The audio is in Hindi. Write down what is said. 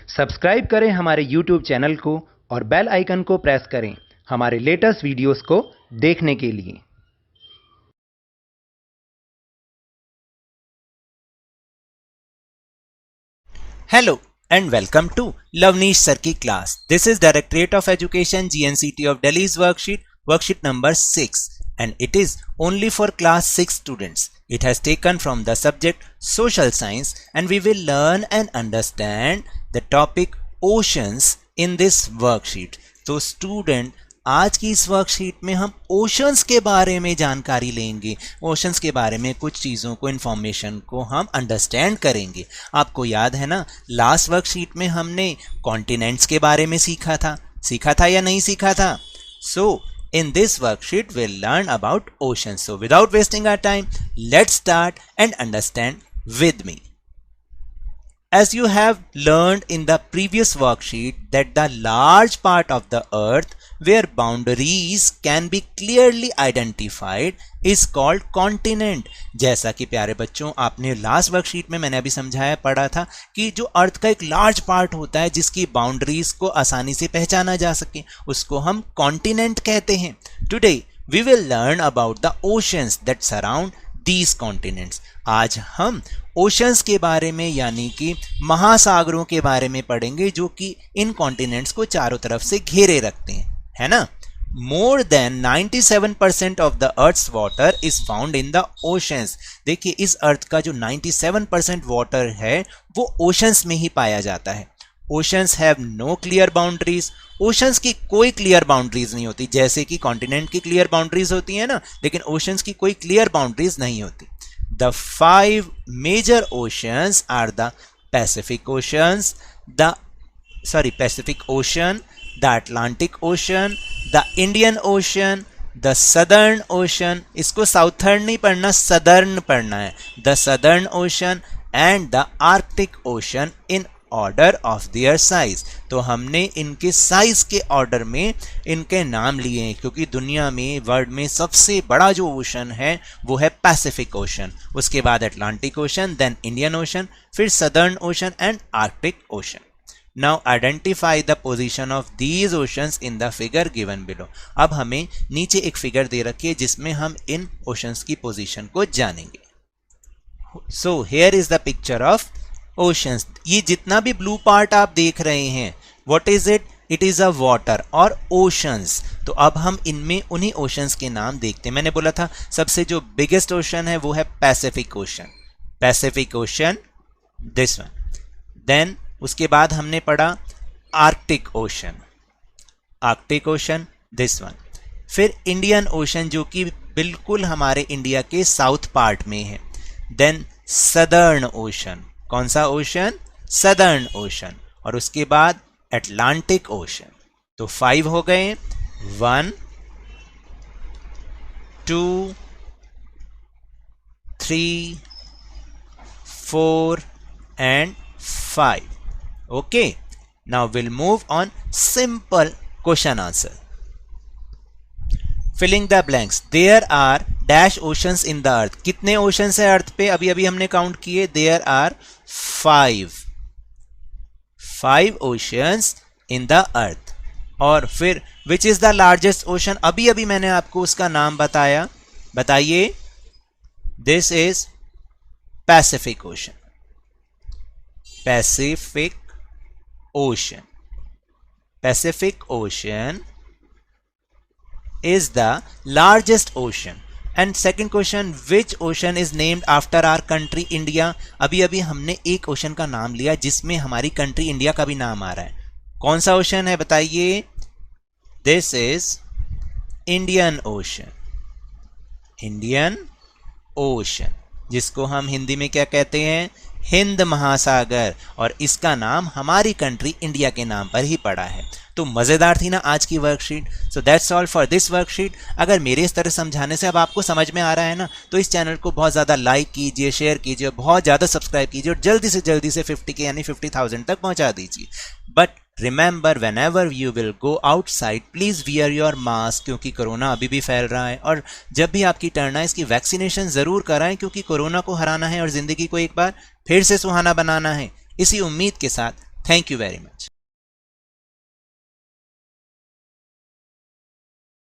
सब्सक्राइब करें हमारे YouTube चैनल को और बेल आइकन को प्रेस करें हमारे लेटेस्ट वीडियोस को देखने के लिए। Hello and welcome to Lavneesh Sir की class. This is Directorate of Education GNCT of Delhi's worksheet number 6, and it is only for class 6 students. It has taken from the subject social science, and we will learn and understand the topic oceans in this worksheet. तो student, आज की इस वर्कशीट में हम ओशंस के बारे में जानकारी लेंगे। ओशंस के बारे में कुछ चीज़ों को, इन्फॉर्मेशन को हम अंडरस्टैंड करेंगे। आपको याद है ना, लास्ट वर्कशीट में हमने कॉन्टिनेंट्स के बारे में सीखा था या नहीं सीखा था? सो in this worksheet we'll learn about oceans. So without wasting our time, let's start and understand with me. As you have learned in the previous worksheet that the large part of the earth where boundaries can be clearly identified is called continent. जैसा कि प्यारे बच्चों आपने लास्ट वर्कशीट में मैंने अभी समझाया पढ़ा था कि जो अर्थ का एक लार्ज पार्ट होता है जिसकी बाउंड्रीज को आसानी से पहचाना जा सके उसको हम कॉन्टिनेंट कहते हैं। Today we will learn about the oceans that surround these continents. आज हम ओशंस के बारे में यानी कि महासागरों के बारे में पढ़ेंगे जो कि इन कॉन्टिनेंट्स को चारों तरफ से घेरे रखते हैं, है ना। More than 97% of the earth's water is found in the oceans. देखिए इस अर्थ का जो 97% वाटर है वो ओशंस में ही पाया जाता है। Oceans have no clear boundaries. Oceans की कोई क्लियर बाउंड्रीज नहीं होती, जैसे कि कॉन्टिनेंट की क्लियर बाउंड्रीज होती है ना, लेकिन ओशंस की कोई क्लियर बाउंड्रीज नहीं होती। The 5 major oceans are the Pacific Ocean, the Atlantic Ocean, the Indian Ocean, the Southern Ocean, इसको साउथर्न नहीं पढ़ना, सदर्न पढ़ना है, the Southern Ocean and the Arctic Ocean in order of their size. तो हमने इनके साइज के ऑर्डर में इनके नाम लिए हैं क्योंकि दुनिया में वर्ल्ड में सबसे बड़ा जो ओशन है वो है पैसिफिक ओशन, उसके बाद Atlantic Ocean, then Indian Ocean, फिर Southern Ocean and Arctic Ocean. Now identify the position of these oceans in the figure given below. अब हमें नीचे एक फिगर दे रखी है जिसमें हम इन ओशंस की पोजीशन को जानेंगे। So here is the picture of oceans. ये जितना भी ब्लू पार्ट आप देख रहे हैं, what is it? It is a water और ओशंस। तो अब हम इनमें उन्हीं ओशंस के नाम देखते हैं। मैंने बोला था सबसे जो बिगेस्ट ओशन है वो है Pacific Ocean. Pacific Ocean this one. Then उसके बाद हमने पढ़ा Arctic Ocean. Arctic Ocean this one. फिर इंडियन ओशन जो कि बिल्कुल हमारे इंडिया के साउथ पार्ट में है। Then Southern Ocean. कौन सा ओशन? Southern ocean. और उसके बाद अटलांटिक ओशन। तो 5 हो गए, 1 2 3 4 and 5. Okay, now we'll move on simple question answer. Filling the blanks. There are dash oceans in the earth. कितने ओशंस है अर्थ पे? अभी अभी हमने काउंट किए। There are 5 oceans in the earth. और फिर which is the largest ocean? अभी अभी मैंने आपको उसका नाम बताया, बताइए। This is Pacific Ocean. Pacific Ocean. Pacific Ocean is the largest ocean. And second question, which ocean is named after our country India? अभी अभी हमने एक ओशन का नाम लिया जिसमें हमारी कंट्री इंडिया का भी नाम आ रहा है। कौन सा ओशन है बताइए? This is Indian ocean. Indian ocean, जिसको हम हिंदी में क्या कहते हैं? हिंद महासागर। और इसका नाम हमारी कंट्री इंडिया के नाम पर ही पड़ा है। तो मज़ेदार थी ना आज की worksheet. So that's all for this worksheet. अगर मेरे इस तरह समझाने से अब आपको समझ में आ रहा है ना, तो इस चैनल को बहुत ज़्यादा लाइक कीजिए, शेयर कीजिए, बहुत ज़्यादा सब्सक्राइब कीजिए और जल्दी से 50K यानी 50,000 तक पहुंचा दीजिए। But remember, when ever you will go outside please wear your mask, क्योंकि कोरोना अभी भी फैल रहा है। और जब भी आपकी टर्न आए इसकी वैक्सीनेशन ज़रूर कराएं, क्योंकि कोरोना को हराना है और ज़िंदगी को एक बार फिर से सुहाना बनाना है। इसी उम्मीद के साथ Thank you very much.